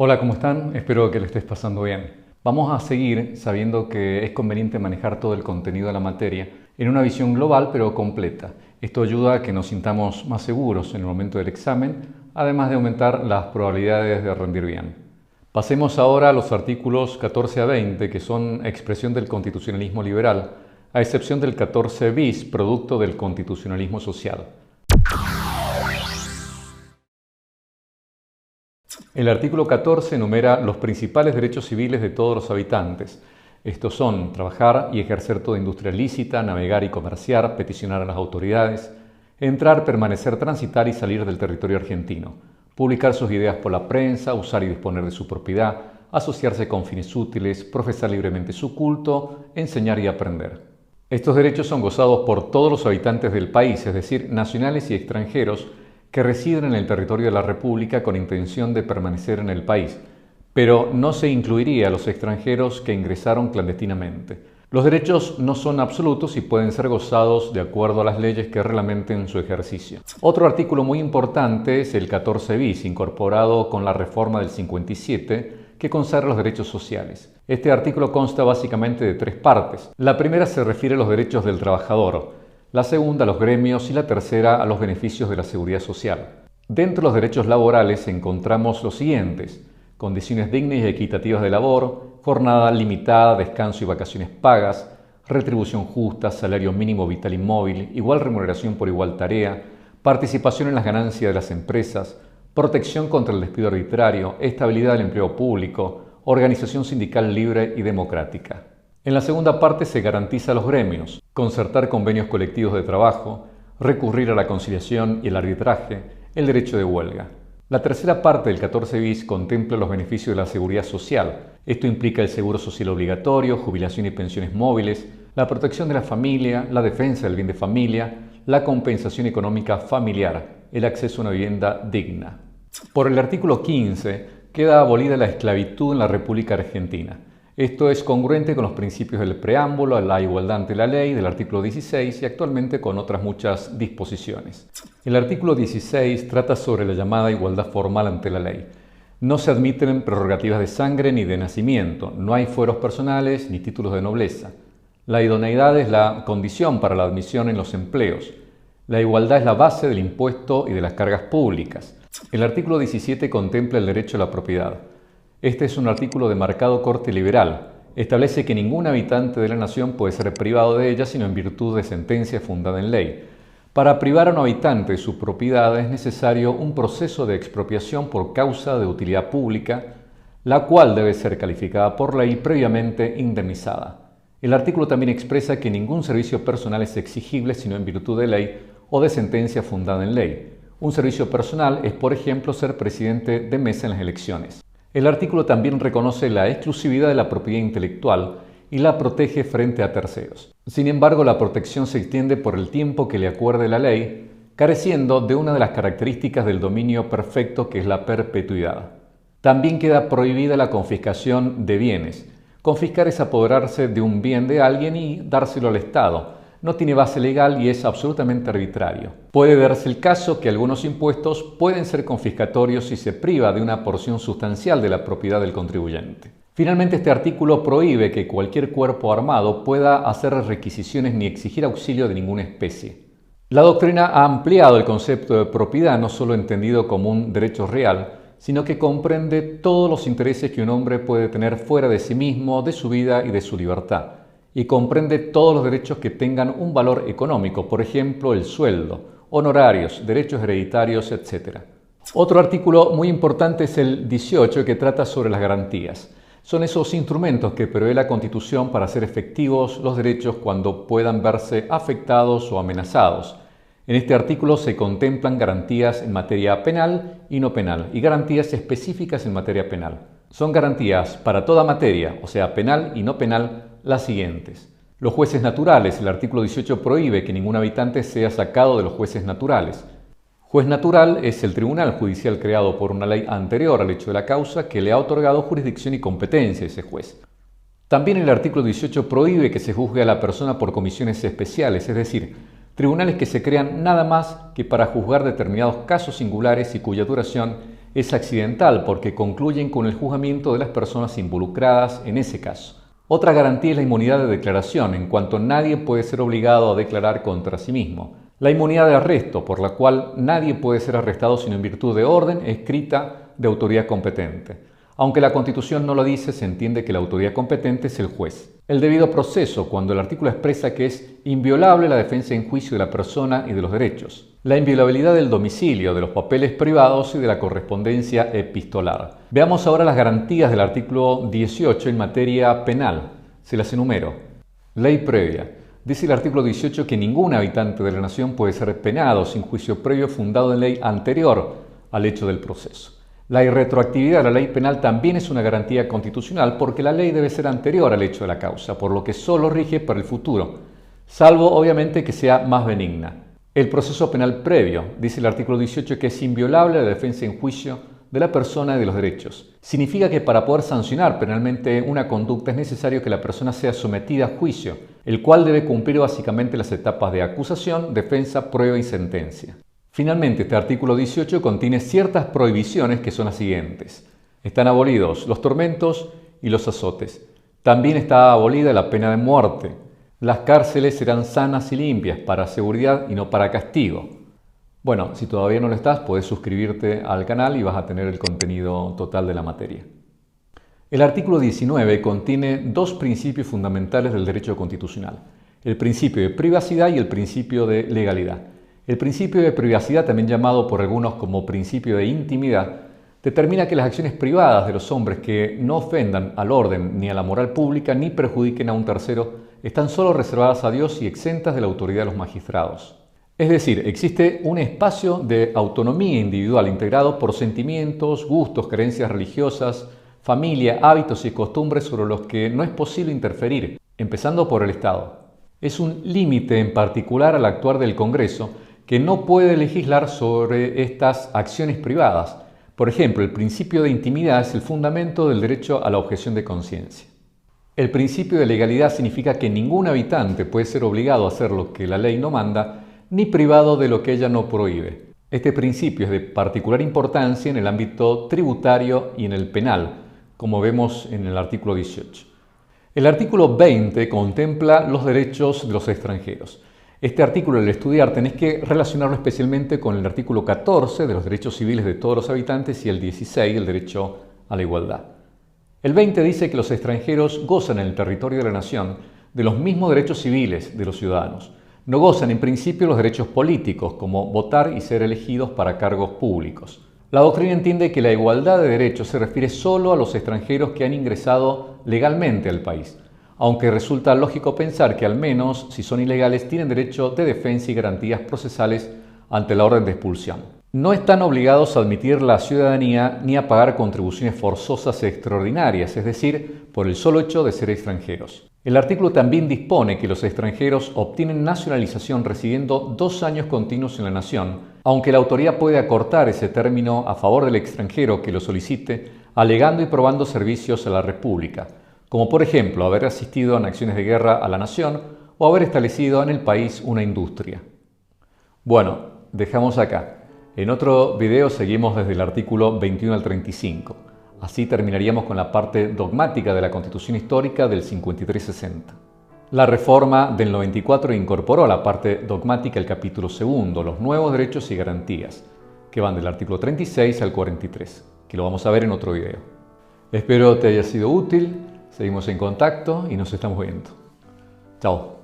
Hola, ¿cómo están? Espero que le estés pasando bien. Vamos a seguir sabiendo que es conveniente manejar todo el contenido de la materia en una visión global pero completa. Esto ayuda a que nos sintamos más seguros en el momento del examen, además de aumentar las probabilidades de rendir bien. Pasemos ahora a los artículos 14 a 20, que son expresión del constitucionalismo liberal, a excepción del 14 bis, producto del constitucionalismo social. El artículo 14 enumera los principales derechos civiles de todos los habitantes. Estos son trabajar y ejercer toda industria lícita, navegar y comerciar, peticionar a las autoridades, entrar, permanecer, transitar y salir del territorio argentino, publicar sus ideas por la prensa, usar y disponer de su propiedad, asociarse con fines útiles, profesar libremente su culto, enseñar y aprender. Estos derechos son gozados por todos los habitantes del país, es decir, nacionales y extranjeros, que residen en el territorio de la República con intención de permanecer en el país, pero no se incluiría a los extranjeros que ingresaron clandestinamente. Los derechos no son absolutos y pueden ser gozados de acuerdo a las leyes que reglamenten su ejercicio. Otro artículo muy importante es el 14 bis, incorporado con la reforma del 57, que consagra los derechos sociales. Este artículo consta básicamente de tres partes. La primera se refiere a los derechos del trabajador, la segunda a los gremios y la tercera a los beneficios de la seguridad social. Dentro de los derechos laborales encontramos los siguientes: condiciones dignas y equitativas de labor, jornada limitada, descanso y vacaciones pagas, retribución justa, salario mínimo vital y móvil, igual remuneración por igual tarea, participación en las ganancias de las empresas, protección contra el despido arbitrario, estabilidad del empleo público, organización sindical libre y democrática. En la segunda parte se garantiza a los gremios, concertar convenios colectivos de trabajo, recurrir a la conciliación y el arbitraje, el derecho de huelga. La tercera parte del 14 bis contempla los beneficios de la seguridad social. Esto implica el seguro social obligatorio, jubilación y pensiones móviles, la protección de la familia, la defensa del bien de familia, la compensación económica familiar, el acceso a una vivienda digna. Por el artículo 15 queda abolida la esclavitud en la República Argentina. Esto es congruente con los principios del preámbulo, la igualdad ante la ley del artículo 16 y actualmente con otras muchas disposiciones. El artículo 16 trata sobre la llamada igualdad formal ante la ley. No se admiten prerrogativas de sangre ni de nacimiento, no hay fueros personales ni títulos de nobleza. La idoneidad es la condición para la admisión en los empleos. La igualdad es la base del impuesto y de las cargas públicas. El artículo 17 contempla el derecho a la propiedad. Este es un artículo de marcado corte liberal. Establece que ningún habitante de la nación puede ser privado de ella sino en virtud de sentencia fundada en ley. Para privar a un habitante de su propiedad es necesario un proceso de expropiación por causa de utilidad pública, la cual debe ser calificada por ley previamente indemnizada. El artículo también expresa que ningún servicio personal es exigible sino en virtud de ley o de sentencia fundada en ley. Un servicio personal es, por ejemplo, ser presidente de mesa en las elecciones. El artículo también reconoce la exclusividad de la propiedad intelectual y la protege frente a terceros. Sin embargo, la protección se extiende por el tiempo que le acuerde la ley, careciendo de una de las características del dominio perfecto, que es la perpetuidad. También queda prohibida la confiscación de bienes. Confiscar es apoderarse de un bien de alguien y dárselo al Estado. No tiene base legal y es absolutamente arbitrario. Puede darse el caso que algunos impuestos pueden ser confiscatorios si se priva de una porción sustancial de la propiedad del contribuyente. Finalmente, este artículo prohíbe que cualquier cuerpo armado pueda hacer requisiciones ni exigir auxilio de ninguna especie. La doctrina ha ampliado el concepto de propiedad, no solo entendido como un derecho real, sino que comprende todos los intereses que un hombre puede tener fuera de sí mismo, de su vida y de su libertad. Y comprende todos los derechos que tengan un valor económico, por ejemplo, el sueldo, honorarios, derechos hereditarios, etc. Otro artículo muy importante es el 18, que trata sobre las garantías. Son esos instrumentos que prevé la Constitución para hacer efectivos los derechos cuando puedan verse afectados o amenazados. En este artículo se contemplan garantías en materia penal y no penal, y garantías específicas en materia penal. Son garantías para toda materia, o sea, penal y no penal, las siguientes. Los jueces naturales. El artículo 18 prohíbe que ningún habitante sea sacado de los jueces naturales. Juez natural es el tribunal judicial creado por una ley anterior al hecho de la causa que le ha otorgado jurisdicción y competencia a ese juez. También el artículo 18 prohíbe que se juzgue a la persona por comisiones especiales, es decir, tribunales que se crean nada más que para juzgar determinados casos singulares y cuya duración es accidental porque concluyen con el juzgamiento de las personas involucradas en ese caso. Otra garantía es la inmunidad de declaración, en cuanto nadie puede ser obligado a declarar contra sí mismo. La inmunidad de arresto, por la cual nadie puede ser arrestado sino en virtud de orden escrita de autoridad competente. Aunque la Constitución no lo dice, se entiende que la autoridad competente es el juez. El debido proceso, cuando el artículo expresa que es inviolable la defensa en juicio de la persona y de los derechos. La inviolabilidad del domicilio, de los papeles privados y de la correspondencia epistolar. Veamos ahora las garantías del artículo 18 en materia penal. Se las enumero. Ley previa. Dice el artículo 18 que ningún habitante de la nación puede ser penado sin juicio previo fundado en ley anterior al hecho del proceso. La irretroactividad de la ley penal también es una garantía constitucional porque la ley debe ser anterior al hecho de la causa, por lo que solo rige para el futuro, salvo obviamente que sea más benigna. El proceso penal previo, dice el artículo 18, que es inviolable la defensa en juicio de la persona y de los derechos. Significa que para poder sancionar penalmente una conducta es necesario que la persona sea sometida a juicio, el cual debe cumplir básicamente las etapas de acusación, defensa, prueba y sentencia. Finalmente, este artículo 18 contiene ciertas prohibiciones que son las siguientes. Están abolidos los tormentos y los azotes. También está abolida la pena de muerte. Las cárceles serán sanas y limpias para seguridad y no para castigo. Bueno, si todavía no lo estás, puedes suscribirte al canal y vas a tener el contenido total de la materia. El artículo 19 contiene dos principios fundamentales del derecho constitucional. El principio de privacidad y el principio de legalidad. El principio de privacidad, también llamado por algunos como principio de intimidad, determina que las acciones privadas de los hombres que no ofendan al orden ni a la moral pública ni perjudiquen a un tercero están solo reservadas a Dios y exentas de la autoridad de los magistrados. Es decir, existe un espacio de autonomía individual integrado por sentimientos, gustos, creencias religiosas, familia, hábitos y costumbres sobre los que no es posible interferir, empezando por el Estado. Es un límite en particular al actuar del Congreso que no puede legislar sobre estas acciones privadas. Por ejemplo, el principio de intimidad es el fundamento del derecho a la objeción de conciencia. El principio de legalidad significa que ningún habitante puede ser obligado a hacer lo que la ley no manda, ni privado de lo que ella no prohíbe. Este principio es de particular importancia en el ámbito tributario y en el penal, como vemos en el artículo 18. El artículo 20 contempla los derechos de los extranjeros. Este artículo, al estudiar, tenés que relacionarlo especialmente con el artículo 14 de los derechos civiles de todos los habitantes y el 16 del derecho a la igualdad. El 20 dice que los extranjeros gozan en el territorio de la nación de los mismos derechos civiles de los ciudadanos. No gozan en principio los derechos políticos, como votar y ser elegidos para cargos públicos. La doctrina entiende que la igualdad de derechos se refiere solo a los extranjeros que han ingresado legalmente al país, aunque resulta lógico pensar que al menos, si son ilegales, tienen derecho de defensa y garantías procesales ante la orden de expulsión. No están obligados a admitir la ciudadanía ni a pagar contribuciones forzosas extraordinarias, es decir, por el solo hecho de ser extranjeros. El artículo también dispone que los extranjeros obtienen nacionalización residiendo 2 años continuos en la nación, aunque la autoridad puede acortar ese término a favor del extranjero que lo solicite, alegando y probando servicios a la República, como por ejemplo haber asistido en acciones de guerra a la nación o haber establecido en el país una industria. Bueno, dejamos acá. En otro video seguimos desde el artículo 21 al 35. Así terminaríamos con la parte dogmática de la Constitución Histórica del 53-60. La reforma del 94 incorporó a la parte dogmática el capítulo 2, los nuevos derechos y garantías, que van del artículo 36 al 43, que lo vamos a ver en otro video. Espero te haya sido útil. Seguimos en contacto y nos estamos viendo. Chao.